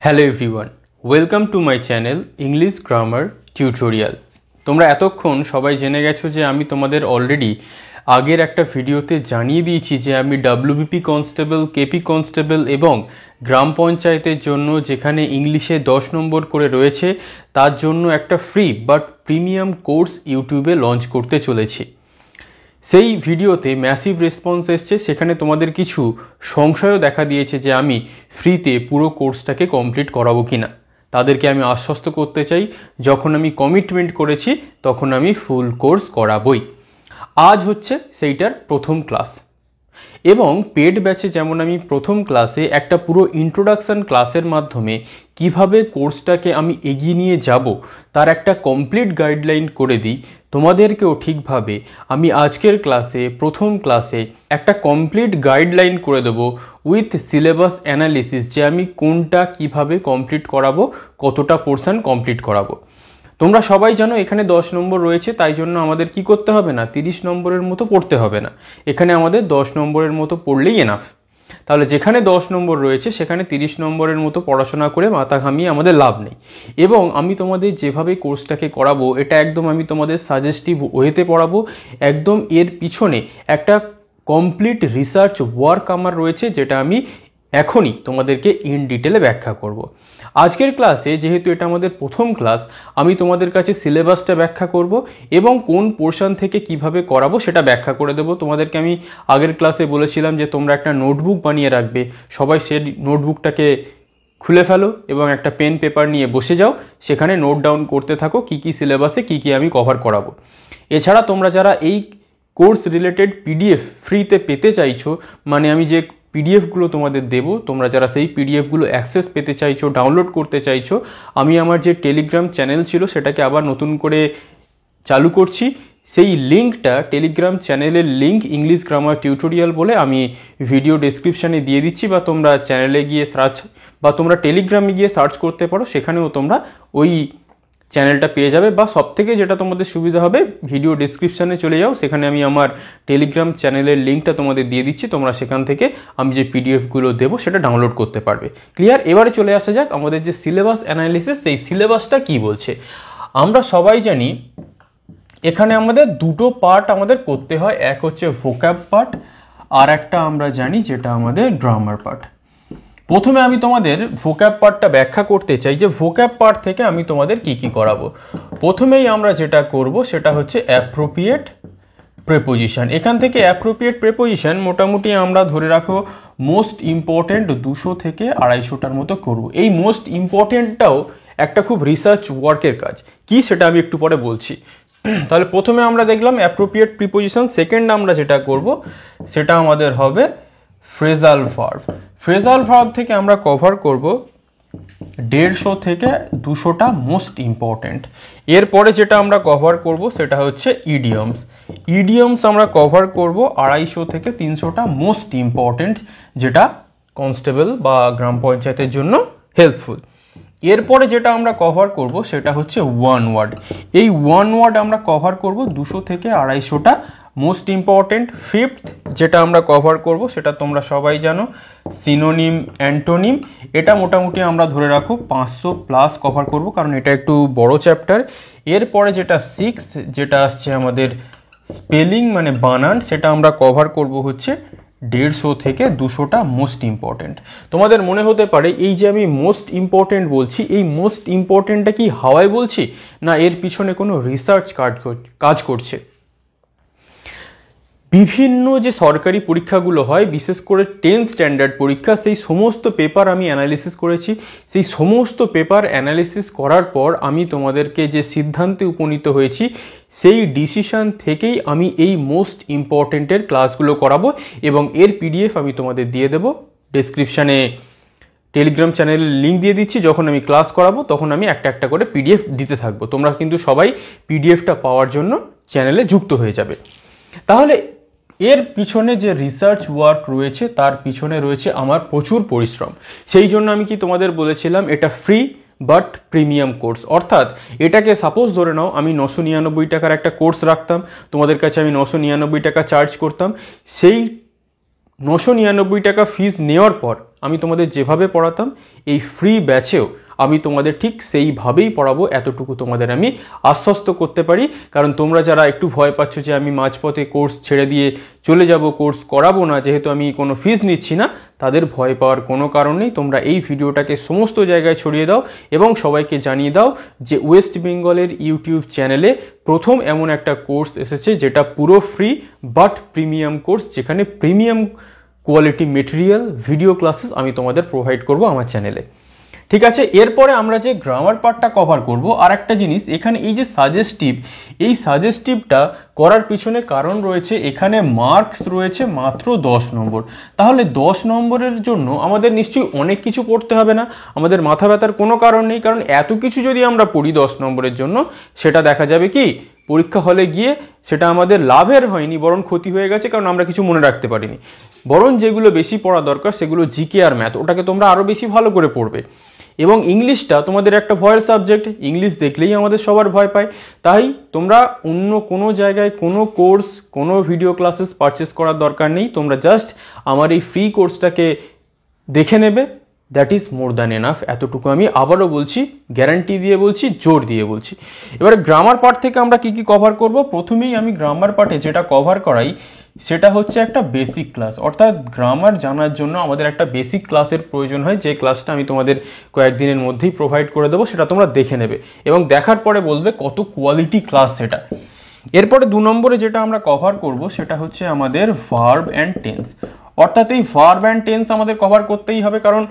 Hello everyone, welcome to my channel English grammar tutorial. তোমরা এতক্ষণ সবাই জেনে গেছো যে আমি তোমাদের অলরেডি আগের একটা ভিডিওতে জানিয়ে দিয়েছি যে আমি ডব্লিউবিপি কনস্টেবল, কেপি কনস্টেবল এবং গ্রাম পঞ্চায়েতের জন্য যেখানে ইংলিশে 10 নম্বর করে রয়েছে তার জন্য একটা ফ্রি বাট প্রিমিয়াম কোর্স ইউটিউবে লঞ্চ করতে চলেছি। সেই ভিডিওতে ম্যাসিভ রেসপন্স এসছে, সেখানে তোমাদের কিছু সংশয়ও দেখা দিয়েছে যে আমি ফ্রিতে পুরো কোর্সটাকে কমপ্লিট করাবো কিনা। তাদেরকে আমি আশ্বস্ত করতে চাই, যখন আমি কমিটমেন্ট করেছি তখন আমি ফুল কোর্স করাবই। আজ হচ্ছে সেইটার প্রথম ক্লাস এবং পেড ব্যাচে যেমন আমি প্রথম ক্লাসে একটা পুরো ইন্ট্রোডাকশান ক্লাসের মাধ্যমে কিভাবে কোর্সটাকে আমি এগিয়ে নিয়ে যাব তার একটা কমপ্লিট গাইডলাইন করে দিই, তোমাদেরকেও ঠিকভাবে আমি আজকের ক্লাসে প্রথম ক্লাসে একটা কমপ্লিট গাইডলাইন করে দেবো উইথ সিলেবাস অ্যানালিসিস, যে আমি কোনটা কিভাবে কমপ্লিট করাবো, কতটা পোর্শন কমপ্লিট করাবো। তোমরা সবাই জানো এখানে 10 নম্বর রয়েছে, তাই জন্য আমাদের কি করতে হবে না, 30 নম্বরের মতো পড়তে হবে না, এখানে আমাদের 10 নম্বরের মতো পড়লেই এনাফ। তাহলে যেখানে 10 নম্বর রয়েছে সেখানে 30 নম্বরের মতো পড়াশোনা করে মাথা ঘামিয়ে আমাদের লাভ নেই। এবং আমি তোমাদের যেভাবে কোর্সটাকে করাবো এটা একদম আমি তোমাদের সাজেস্টিভ ওয়েতে পড়াবো, একদম এর পিছনে একটা কমপ্লিট রিসার্চ ওয়ার্ক আমার রয়েছে, যেটা আমি এখনই তোমাদেরকে ইন ডিটেলে ব্যাখ্যা করব। আজকের ক্লাসে যেহেতু এটা আমাদের প্রথম ক্লাস, আমি তোমাদের কাছে সিলেবাসটা ব্যাখ্যা করব এবং কোন পোর্শন থেকে কিভাবে করাবো সেটা ব্যাখ্যা করে দেবো। তোমাদেরকে আমি আগের ক্লাসে বলেছিলাম যে তোমরা একটা নোটবুক বানিয়ে রাখবে, সবাই সেই নোটবুকটাকে খুলে ফেলো এবং একটা পেন পেপার নিয়ে বসে যাও, সেখানে নোট ডাউন করতে থাকো কী কী সিলেবাসে কী কী আমি কভার করাবো। এছাড়া তোমরা যারা এই কোর্স রিলেটেড পিডিএফ ফ্রিতে পেতে চাইছো, মানে আমি যে পিডিএফগুলো তোমাদের দেবো, তোমরা যারা সেই পিডিএফগুলো অ্যাক্সেস পেতে চাইছো, ডাউনলোড করতে চাইছো, আমি আমার যে টেলিগ্রাম চ্যানেল ছিল সেটাকে আবার নতুন করে চালু করছি। সেই লিঙ্কটা, টেলিগ্রাম চ্যানেলের লিঙ্ক ইংলিশ গ্রামার টিউটোরিয়াল বলে আমি ভিডিও ডেসক্রিপশানে দিয়ে দিচ্ছি, বা তোমরা চ্যানেলে গিয়ে সার্চ বা তোমরা টেলিগ্রামে গিয়ে সার্চ করতে পারো, সেখানেও তোমরা ওই চ্যানেলটা পেয়ে যাবে। বা সবথেকে যেটা তোমাদের সুবিধা হবে, ভিডিও ডেসক্রিপশানে চলে যাও, সেখানে আমি আমার টেলিগ্রাম চ্যানেলের লিঙ্কটা তোমাদের দিয়ে দিচ্ছি, তোমরা সেখান থেকে আমি যে পিডিএফগুলো দেবো সেটা ডাউনলোড করতে পারবে। ক্লিয়ার? এবারে চলে আসা যাক আমাদের যে সিলেবাস অ্যানালিসিস, সেই সিলেবাসটা কি বলছে। আমরা সবাই জানি এখানে আমাদের দুটো পার্ট আমাদের করতে হয়, এক হচ্ছে ভোক্যাব পার্ট, আর একটা আমরা জানি যেটা আমাদের গ্রামার পার্ট। প্রথমে আমি তোমাদের ভোক্যাব পার্টটা ব্যাখ্যা করতে চাই যে ভোক্যাব পার্ট থেকে আমি তোমাদের কি কি করাবো। প্রথমেই আমরা যেটা করব সেটা হচ্ছে অ্যাপ্রোপ্রিয়েট প্রেপোজিশন। এখান থেকে অ্যাপ্রোপ্রিয়েট প্রেপোজিশন মোটামুটি আমরা ধরে রাখো মোস্ট ইম্পর্টেন্ট 200 থেকে 250টার মতো করব। এই মোস্ট ইম্পর্টেন্টটাও একটা খুব রিসার্চ ওয়ার্কের কাজ, কি সেটা আমি একটু পরে বলছি। তাহলে প্রথমে আমরা দেখলাম অ্যাপ্রোপ্রিয়েট প্রিপোজিশন। সেকেন্ড আমরা যেটা করব সেটা আমাদের হবে ফ্রেজাল ভার্ব। ফ্রেজাল ভার্ব থেকে আমরা কভার করব 150 থেকে 200টা মোস্ট ইম্পর্টেন্ট। এরপরে যেটা আমরা কভার করব সেটা হচ্ছে ইডিয়মস। ইডিয়মস আমরা কভার করব 250 থেকে 300টা মোস্ট ইম্পর্টেন্ট, যেটা কনস্টেবল বা গ্রাম পঞ্চায়েতের জন্য হেল্পফুল। এরপরে যেটা আমরা কভার করব সেটা হচ্ছে ওয়ান ওয়ার্ড। এই ওয়ান ওয়ার্ড আমরা কভার করব 200 থেকে 250টা মোস্ট ইম্পর্টেন্ট। ফিফথ যেটা আমরা কভার করব সেটা তোমরা সবাই জানো, সিনোনিম, অ্যান্টোনিম। এটা মোটামুটি আমরা ধরে রাখো 500 প্লাস কভার করব, কারণ এটা একটু বড় চ্যাপ্টার। এরপরে যেটা সিক্স, যেটা আসছে আমাদের স্পেলিং মানে বানান, সেটা আমরা কভার করব হচ্ছে 150 থেকে 200টা মোস্ট ইম্পর্টেন্ট। তোমাদের মনে হতে পারে এই যে আমি মোস্ট ইম্পর্টেন্ট বলছি, এই মোস্ট ইম্পর্টেন্টটা কি হাওয়ায় বলছি, না এর পিছনে কোনো রিসার্চ কাজ করছে। বিভিন্ন যে সরকারি পরীক্ষাগুলো হয়, বিশেষ করে 10 স্ট্যান্ডার্ড পরীক্ষা, সেই সমস্ত পেপার আমি অ্যানালিসিস করেছি। সেই সমস্ত পেপার অ্যানালিসিস করার পর আমি তোমাদেরকে যে সিদ্ধান্তে উপনীত হয়েছি, সেই ডিসিশন থেকেই আমি এই মোস্ট ইম্পর্টেন্টের ক্লাসগুলো করাবো এবং এর পিডিএফ আমি তোমাদের দিয়ে দেবো। ডেসক্রিপশানে টেলিগ্রাম চ্যানেলের লিঙ্ক দিয়ে দিচ্ছি, যখন আমি ক্লাস করাবো তখন আমি একটা একটা করে পিডিএফ দিতে থাকবো। তোমরা কিন্তু সবাই পিডিএফটা পাওয়ার জন্য চ্যানেলে যুক্ত হয়ে যাবে। তাহলে এর পিছনে যে রিসার্চ ওয়ার্ক রয়েছে তার পিছনে রয়েছে আমার প্রচুর পরিশ্রম। সেই জন্য আমি কি তোমাদের বলেছিলাম এটা ফ্রি বাট প্রিমিয়াম কোর্স। অর্থাৎ এটাকে সাপোজ ধরে নাও আমি 999 টাকার একটা কোর্স রাখতাম, তোমাদের কাছে আমি 999 টাকা চার্জ করতাম। সেই 999 টাকা ফিস নেওয়ার পর আমি তোমাদের যেভাবে পড়াতাম এই ফ্রি ব্যাচেও আমি তোমাদের ঠিক সেইভাবেই পড়াবো, এতটুকু তোমাদের আমি আশ্বস্ত করতে পারি। কারণ তোমরা যারা একটু ভয় পাচ্ছ যে আমি মাঝপথে কোর্স ছেড়ে দিয়ে চলে যাব, কোর্স করাবো না যেহেতু আমি কোনো ফিস নিচ্ছি না, তাদের ভয় পাওয়ার কোনো কারণ নেই। তোমরা এই ভিডিওটাকে সমস্ত জায়গায় ছড়িয়ে দাও এবং সবাইকে জানিয়ে দাও যে ওয়েস্ট বেঙ্গলের ইউটিউব চ্যানেলে প্রথম এমন একটা কোর্স এসেছে যেটা পুরো ফ্রি বাট প্রিমিয়াম কোর্স, যেখানে premium quality material video classes আমি তোমাদের প্রোভাইড করব আমার চ্যানেলে। ঠিক আছে, এরপরে আমরা যে গ্রামার পার্টটা কভার করব, আর একটা জিনিস এখানে এই যে সাজেস্টিভ, এই সাজেস্টিভটা করার পিছনে কারণ রয়েছে, এখানে মার্কস রয়েছে মাত্র 10 নম্বর। তাহলে 10 নম্বরের জন্য আমাদের নিশ্চয়ই অনেক কিছু পড়তে হবে না, আমাদের মাথা ব্যথার কোনো কারণ নেই। কারণ এত কিছু যদি আমরা পড়ি 10 নম্বরের জন্য, সেটা দেখা যাবে কি পরীক্ষা হলে গিয়ে সেটা আমাদের লাভের হয়নি, বরং ক্ষতি হয়ে গেছে, কারণ আমরা কিছু মনে রাখতে পারিনি। বরং যেগুলো বেশি পড়া দরকার সেগুলো জিকে আর ম্যাথ, ওটাকে তোমরা আরও বেশি ভালো করে পড়বে। এবং ইংলিশটা তোমাদের একটা ভয়ের সাবজেক্ট, ইংলিশ দেখলেই আমাদের সবার ভয় পায়। তাই তোমরা অন্য কোনো জায়গায় কোনো কোর্স, কোনো ভিডিও ক্লাসেস পারচেস করার দরকার নেই, তোমরা জাস্ট আমার এই ফ্রি কোর্সটাকে দেখে নেবে, that is more than enough. এতটুকু আমি আবারও বলছি, গ্যারান্টি দিয়ে বলছি, জোর দিয়ে বলছি। এবারে গ্রামার পার্ট থেকে আমরা কি কি কভার করব। প্রথমেই আমি গ্রামার পার্টে যেটা কভার করাই সেটা হচ্ছে একটা বেসিক ক্লাস, অর্থাৎ গ্রামার জানার জন্য আমাদের একটা বেসিক ক্লাসের প্রয়োজন হয়, যে ক্লাসটা আমি তোমাদের কয়েকদিনের মধ্যেই প্রোভাইড করে দেবো, সেটা তোমরা দেখে নেবে এবং দেখার পরে বলবে কত কোয়ালিটি ক্লাস সেটা। এরপরে 2 নম্বরে যেটা আমরা কভার করব সেটা হচ্ছে আমাদের ভার্ব অ্যান্ড টেন্স, অর্থাৎ এই ভার্ব অ্যান্ড টেন্স আমাদের কভার করতেই হবে, কারণ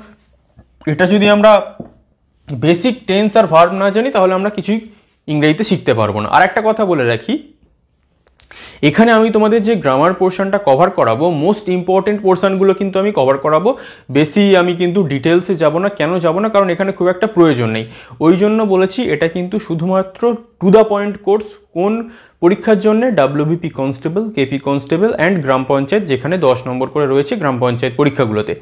এটা যদি আমরা বেসিক টেন্স আর ভার্ব না জানি তাহলে আমরা কিছুই ইংরেজিতে শিখতে পারবো না। আর একটা কথা বলে রাখি, এখানে আমি তোমাদের যে গ্রামার পোর্শনটা কভার করাবো, মোস্ট ইম্পর্টেন্ট পোর্শনগুলো কিন্তু আমি কভার করাবো, বেশি আমি কিন্তু ডিটেলসে যাব না। কেন যাব না? কারণ এখানে খুব একটা প্রয়োজন নেই, ওই জন্য বলেছি এটা কিন্তু শুধুমাত্র টু দ্য পয়েন্ট কোর্স। কোন পরীক্ষার জন্য? WBP constable, KP constable and gram panchayat, যেখানে 10 নম্বর করে রয়েছে গ্রাম পঞ্চায়েত পরীক্ষাগুলোতে।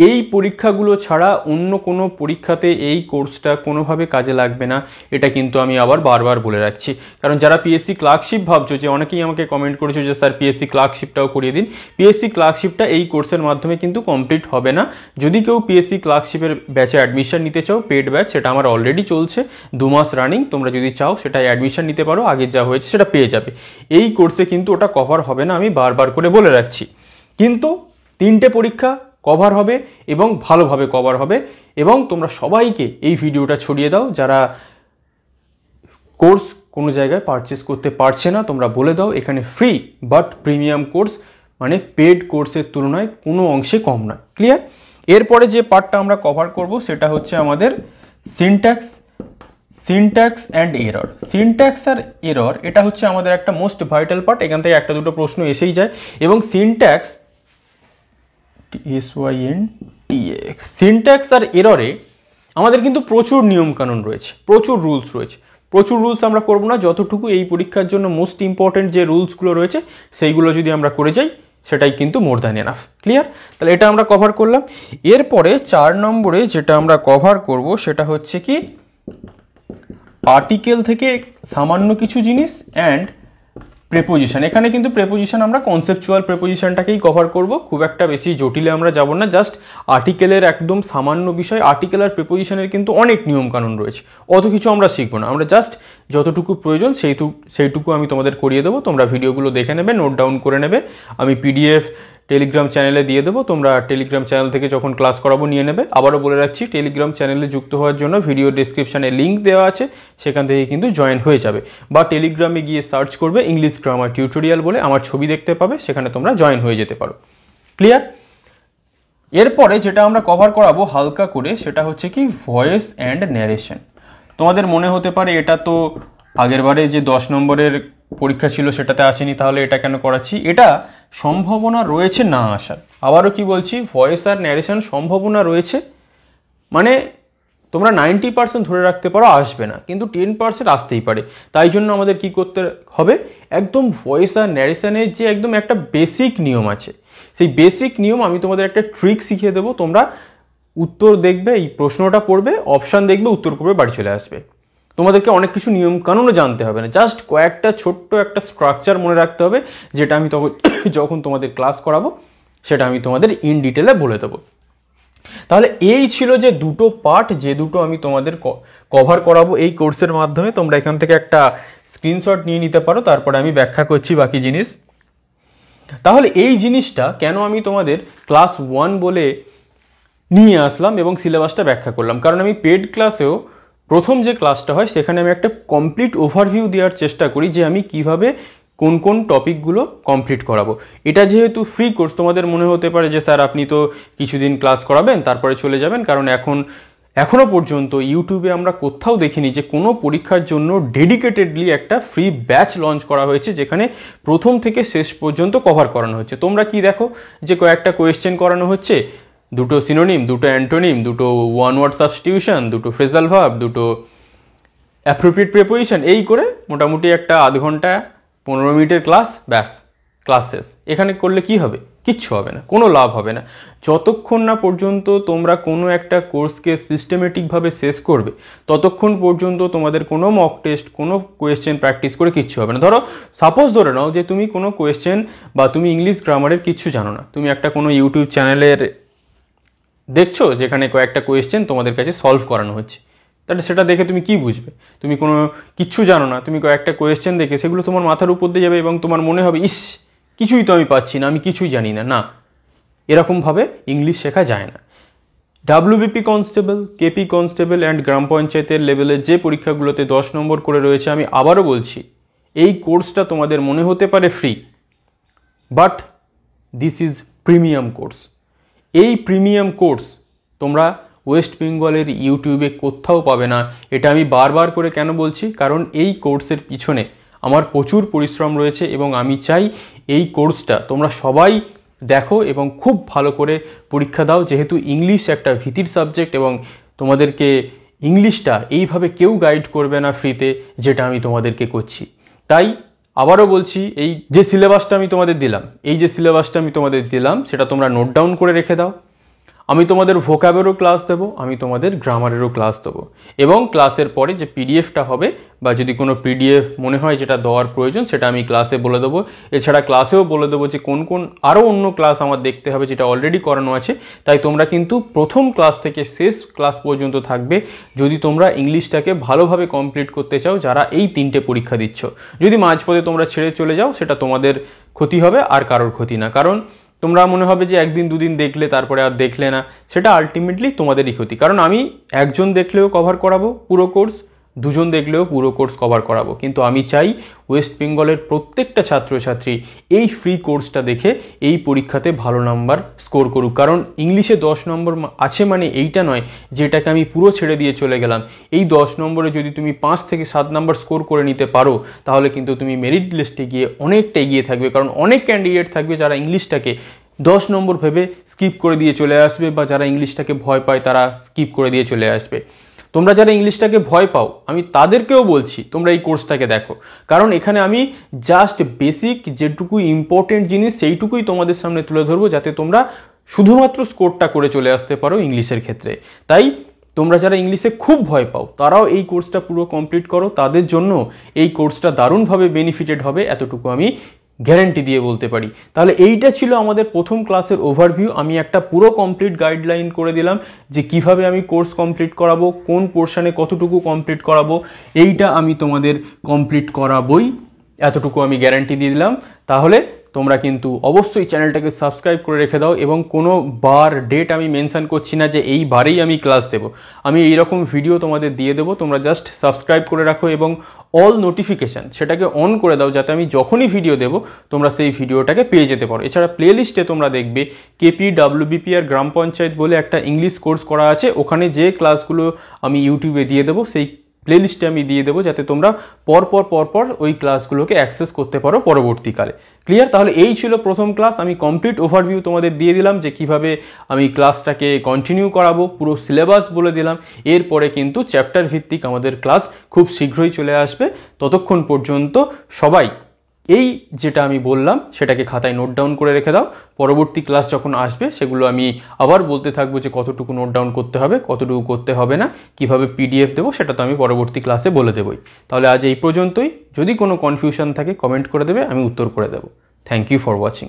এই পরীক্ষাগুলো ছাড়া অন্য কোনো পরীক্ষাতে এই কোর্সটা কোনোভাবে কাজে লাগবে না, এটা কিন্তু আমি আবার বারবার বলে রাখছি। কারণ যারা পিএসসি ক্লার্কশিপ ভাবছো, যে অনেকেই আমাকে কমেন্ট করেছো যে স্যার পিএসসি ক্লার্কশিপটাও করিয়ে দিন, পিএসসি ক্লার্কশিপটা এই কোর্সের মাধ্যমে কিন্তু কমপ্লিট হবে না। যদি কেউ পিএসসি ক্লার্কশিপের ব্যাচে অ্যাডমিশন নিতে চাও, পেড ব্যাচ, সেটা আমার অলরেডি চলছে 2 মাস রানিং, তোমরা যদি চাও সেটাই অ্যাডমিশন নিতে পারো, আগের যা হয়েছে সেটা পেয়ে যাবে। এই কোর্সে কিন্তু ওটা কভার হবে না, আমি বারবার করে বলে রাখছি। কিন্তু 3টে পরীক্ষা কভার হবে এবং ভালোভাবে কভার হবে। এবং তোমরা সবাইকে এই ভিডিওটা ছড়িয়ে দাও, যারা কোর্স কোনো জায়গায় পারচেস করতে পারছে না, তোমরা বলে দাও এখানে ফ্রি বাট প্রিমিয়াম কোর্স, মানে পেড কোর্সের তুলনায় কোনো অংশে কম নয়। ক্লিয়ার? এরপরে যে পার্টটা আমরা কভার করব সেটা হচ্ছে আমাদের সিনট্যাক্স অ্যান্ড এরর। সিনট্যাক্স আর এরর এটা হচ্ছে আমাদের একটা মোস্ট ভাইটাল পার্ট, এখান থেকে একটা দুটো প্রশ্ন এসেই যায়। এবং সিনট্যাক্স আর এররে আমাদের কিন্তু প্রচুর নিয়মকানুন রয়েছে, প্রচুর রুলস রয়েছে। প্রচুর রুলস আমরা করবো না, যতটুকু এই পরীক্ষার জন্য মোস্ট ইম্পর্টেন্ট যে রুলসগুলো রয়েছে সেইগুলো যদি আমরা করে যাই সেটাই কিন্তু মোর দ্যান এনাফ। ক্লিয়ার? তাহলে এটা আমরা কভার করলাম। এরপরে 4 নম্বরে যেটা আমরা কভার করব সেটা হচ্ছে কি আর্টিকেল থেকে সামান্য কিছু জিনিস অ্যান্ড প্রেপোজিশন। এখানে কিন্তু প্রেপোজিশন আমরা কনসেপচুয়াল প্রেপোজিশনটাকেই কভার করব, খুব একটা বেশি জটিলে আমরা যাব না, জাস্ট আর্টিকেলের একদম সামান্য বিষয়। আর্টিকেল আর প্রেপোজিশনের কিন্তু অনেক নিয়ম কানুন রয়েছে, অত কিছু আমরা শিখবো না, আমরা জাস্ট যতটুকু প্রয়োজন সেইটুকু আমি তোমাদের করিয়ে দেবো। তোমরা ভিডিওগুলো দেখে নেবে, নোট ডাউন করে নেবে, আমি পিডিএফ টেলিগ্রাম চ্যানেলে দিয়ে দেবো, তোমরা টেলিগ্রাম চ্যানেল থেকে যখন ক্লাস করাবো নিয়ে নেবে। আবারও বলে রাখছি, টেলিগ্রাম চ্যানেলে যুক্ত হওয়ার জন্য ভিডিও ডেসক্রিপশানে লিঙ্ক দেওয়া আছে, সেখান থেকে কিন্তু জয়েন হয়ে যাবে। বা টেলিগ্রামে গিয়ে সার্চ করবে ইংলিশ গ্রামার টিউটোরিয়াল বলে, আমার ছবি দেখতে পাবে, সেখানে তোমরা জয়েন হয়ে যেতে পারো। ক্লিয়ার? এরপরে যেটা আমরা কভার করাবো হালকা করে সেটা হচ্ছে কি ভয়েস অ্যান্ড ন্যারেশন। তোমাদের মনে হতে পারে এটা তো আগেরবারে যে 10 নম্বরের পরীক্ষা ছিল সেটাতে আসেনি, তাহলে এটা কেন করাচ্ছি? এটা সম্ভাবনা রয়েছে না আসার। আবারও কি বলছি, ভয়েস আর ন্যারেশন সম্ভাবনা রয়েছে, মানে তোমরা 90% ধরে রাখতে পারো আসবে না, কিন্তু 10% আসতেই পারে। তাই জন্য আমাদের কি করতে হবে, একদম ভয়েস আর ন্যারেশনের যে একদম একটা বেসিক নিয়ম আছে, সেই বেসিক নিয়ম আমি তোমাদের একটা ট্রিক শিখিয়ে দেবো। তোমরা উত্তর দেখবে, এই প্রশ্নটা পড়বে, অপশান দেখবে, উত্তর করবে, বাড়ি চলে আসবে। তোমাদেরকে অনেক কিছু নিয়ম কানুনও জানতে হবে না, জাস্ট কয়েকটা ছোট্ট একটা স্ট্রাকচার মনে রাখতে হবে, যেটা আমি যখন তোমাদের ক্লাস করাবো সেটা আমি তোমাদের ইন ডিটেলে বলে দেবো। তাহলে এই ছিল যে দুটো পার্ট, যে দুটো আমি তোমাদের কভার করাবো এই কোর্সের মাধ্যমে। তোমরা এখান থেকে একটা স্ক্রিনশট নিয়ে নিতে পারো, তারপরে আমি ব্যাখ্যা করছি বাকি জিনিস। তাহলে এই জিনিসটা কেন আমি তোমাদের ক্লাস 1 বলে নিয়ে আসলাম এবং সিলেবাসটা ব্যাখ্যা করলাম, কারণ আমি পেড ক্লাসেও প্রথম যে ক্লাসটা হয় সেখানে আমি একটা কমপ্লিট ওভারভিউ দেওয়ার চেষ্টা করি যে আমি কিভাবে কোন কোন টপিকগুলো কমপ্লিট করাবো। এটা যেহেতু ফ্রি কোর্স, তোমাদের মনে হতে পারে যে স্যার আপনি তো কিছুদিন ক্লাস করাবেন তারপরে চলে যাবেন, কারণ এখনো পর্যন্ত ইউটিউবে আমরা কোথাও দেখিনি যে কোনো পরীক্ষার জন্য ডেডিকেটেডলি একটা ফ্রি ব্যাচ লঞ্চ করা হয়েছে যেখানে প্রথম থেকে শেষ পর্যন্ত কভার করানো হচ্ছে। তোমরা কি দেখো যে কয়েকটা কোয়েশ্চেন করানো হচ্ছে, দুটো সিনোনিম, দুটো অ্যান্টোনিম, দুটো ওয়ান ওয়ার্ড সাবস্টিটিউশন, দুটো ফ্রেজাল ভার্ব, দুটো অ্যাপ্রোপ্রিয়েট প্রিপোজিশন, এই করে মোটামুটি একটা আধ ঘন্টা 15 মিনিটের ক্লাস, ব্যাস ক্লাস শেষ। এখানে করলে কি হবে? কিচ্ছু হবে না, কোনো লাভ হবে না। যতক্ষণ না পর্যন্ত তোমরা কোনো একটা কোর্সকে সিস্টেমেটিকভাবে শেষ করবে ততক্ষণ পর্যন্ত তোমাদের কোনো মক টেস্ট, কোনো কোয়েশ্চেন প্র্যাকটিস করে কিচ্ছু হবে না। ধরো সাপোজ ধরে নাও যে তুমি কোনো কোয়েশ্চেন বা তুমি ইংলিশ গ্রামারের কিচ্ছু জানো না, তুমি একটা কোনো ইউটিউব চ্যানেলের দেখছো যেখানে কয়েকটা কোয়েশ্চেন তোমাদের কাছে সলভ করানো হচ্ছে, তাহলে সেটা দেখে তুমি কি বুঝবে? তুমি কোনো কিচ্ছু জানো না, তুমি কয়েকটা কোয়েশ্চেন দেখে সেগুলো তোমার মাথার উপর দিয়ে যাবে এবং তোমার মনে হবে ইস কিছুই তো আমি পাচ্ছি না, আমি কিছুই জানি না। না, এরকমভাবে ইংলিশ শেখা যায় না। WBP constable, KP constable and gram পঞ্চায়েতের লেভেলের যে পরীক্ষাগুলোতে 10 নম্বর করে রয়েছে, আমি আবারও বলছি এই কোর্সটা তোমাদের মনে হতে পারে free, but this is premium course. এই প্রিমিয়াম কোর্স তোমরা ওয়েস্ট বেঙ্গলের ইউটিউবে কোথাও পাবে না। এটা আমি বারবার করে কেন বলছি? কারণ এই কোর্সের পিছনে আমার প্রচুর পরিশ্রম রয়েছে এবং আমি চাই এই কোর্সটা তোমরা সবাই দেখো এবং খুব ভালো করে পরীক্ষা দাও, যেহেতু ইংলিশ একটা ভীতির সাবজেক্ট এবং তোমাদেরকে ইংলিশটা এইভাবে কেউ গাইড করবে না ফ্রিতে, যেটা আমি তোমাদেরকে করছি। তাই আবারও বলছি, এই যে সিলেবাসটা আমি তোমাদের দিলাম সেটা তোমরা নোট ডাউন করে রেখে দাও। আমি তোমাদের ভোকাবেরও ক্লাস দেবো, আমি তোমাদের গ্রামারেরও ক্লাস দেবো, এবং ক্লাসের পরে যে পিডিএফটা হবে বা যদি কোনো পিডিএফ মনে হয় যেটা দেওয়ার প্রয়োজন সেটা আমি ক্লাসে বলে দেবো। এছাড়া ক্লাসেও বলে দেবো যে কোন কোন আরও অন্য ক্লাস আমার দেখতে হবে যেটা অলরেডি করানো আছে। তাই তোমরা কিন্তু প্রথম ক্লাস থেকে শেষ ক্লাস পর্যন্ত থাকবে যদি তোমরা ইংলিশটাকে ভালোভাবে কমপ্লিট করতে চাও, যারা এই 3টে পরীক্ষা দিচ্ছ। যদি মাঝপথে তোমরা ছেড়ে চলে যাও সেটা তোমাদের ক্ষতি হবে, আর কারোর ক্ষতি না। কারণ তোমরা মনে হবে যে একদিন দুদিন দেখলে তারপরে আর দেখলে না, সেটা আলটিমেটলি তোমাদেরই ক্ষতি। কারণ আমি একজন দেখলেও কভার করাবো পুরো কোর্স, দুজন দেখলেও পুরো কোর্স কভার করাবো, কিন্তু আমি চাই ওয়েস্ট বেঙ্গলের প্রত্যেকটা ছাত্রছাত্রী এই ফ্রি কোর্সটা দেখে এই পরীক্ষাতে ভালো নাম্বার স্কোর করুক। কারণ ইংলিশে 10 নম্বর আছে মানে এইটা নয় যেটাকে আমি পুরো ছেড়ে দিয়ে চলে গেলাম। এই 10 নম্বরে যদি তুমি 5 থেকে 7 নাম্বার স্কোর করে নিতে পারো তাহলে কিন্তু তুমি মেরিট লিস্টে গিয়ে অনেকটা এগিয়ে থাকবে। কারণ অনেক ক্যান্ডিডেট থাকবে যারা ইংলিশটাকে 10 নম্বর ভেবে স্কিপ করে দিয়ে চলে আসবে, বা যারা ইংলিশটাকে ভয় পায় তারা স্কিপ করে দিয়ে চলে আসবে। তোমরা যারা ইংলিশটাকে ভয় পাও আমি তাদেরকেও বলছি তোমরা এই কোর্সটাকে দেখো, কারণ এখানে আমি জাস্ট বেসিক যেটুকু ইম্পর্টেন্ট জিনিস সেইটুকুই তোমাদের সামনে তুলে ধরবো, যাতে তোমরা শুধুমাত্র স্কোরটা করে চলে আসতে পারো ইংলিশের ক্ষেত্রে। তাই তোমরা যারা ইংলিশে খুব ভয় পাও তারাও এই কোর্সটা পুরো কমপ্লিট করো, তাদের জন্য এই কোর্সটা দারুণভাবে বেনিফিটেড হবে, এতটুকু আমি গ্যারান্টি দিয়ে বলতে পারি। তাহলে এইটা ছিল আমাদের প্রথম ক্লাসের ওভারভিউ। আমি একটা পুরো কমপ্লিট গাইডলাইন করে দিলাম যে কিভাবে আমি কোর্স কমপ্লিট করাবো, কোন পোর্শনে কতটুকু কমপ্লিট করাবো, এইটা আমি তোমাদের কমপ্লিট করাবোই, এতটুকু আমি গ্যারান্টি দিয়ে দিলাম। তাহলে তোমরা কিন্তু অবশ্যই চ্যানেলটাকে সাবস্ক্রাইব করে রেখে দাও, এবং কোনো বার ডেট আমি মেনশন করছি না যে এই বারেই আমি ক্লাস দেবো। আমি এইরকম ভিডিও তোমাদের দিয়ে দেবো, তোমরা জাস্ট সাবস্ক্রাইব করে রাখো এবং অল নোটিফিকেশান সেটাকে অন করে দাও, যাতে আমি যখনই ভিডিও দেবো তোমরা সেই ভিডিওটাকে পেয়ে যেতে পারো। এছাড়া প্লেলিস্টে তোমরা দেখবে কেপি, ডাব্লিউবিপি আর গ্রাম পঞ্চায়েত বলে একটা ইংলিশ কোর্স করা আছে, ওখানে যে ক্লাসগুলো আমি ইউটিউবে দিয়ে দেবো সেই প্লেলিস্টে আমি দিয়ে দেবো, যাতে তোমরা পরপর ওই ক্লাসগুলোকে অ্যাক্সেস করতে পারো পরবর্তীকালে। ক্লিয়ার? তাহলে এই ছিল প্রথম ক্লাস। আমি কমপ্লিট ওভারভিউ তোমাদের দিয়ে দিলাম যে কিভাবে আমি ক্লাসটাকে কন্টিনিউ করাবো, পুরো সিলেবাস বলে দিলাম। এরপরে কিন্তু চ্যাপ্টার ভিত্তিক আমাদের ক্লাস খুব শীঘ্রই চলে আসবে। ততক্ষণ পর্যন্ত সবাই এই যেটা আমি বললাম সেটাকে খাতায় নোট ডাউন করে রেখে দাও। পরবর্তী ক্লাস যখন আসবে সেগুলো আমি আবার বলতে থাকবো যে কতটুকু নোট ডাউন করতে হবে, কতটুকু করতে হবে না, কিভাবে পিডিএফ দেবো সেটা তো আমি পরবর্তী ক্লাসে বলে দেবই। তাহলে আজ এই পর্যন্তই। যদি কোনো কনফিউশন থাকে কমেন্ট করে দেবে, আমি উত্তর করে দেবো। Thank you for watching.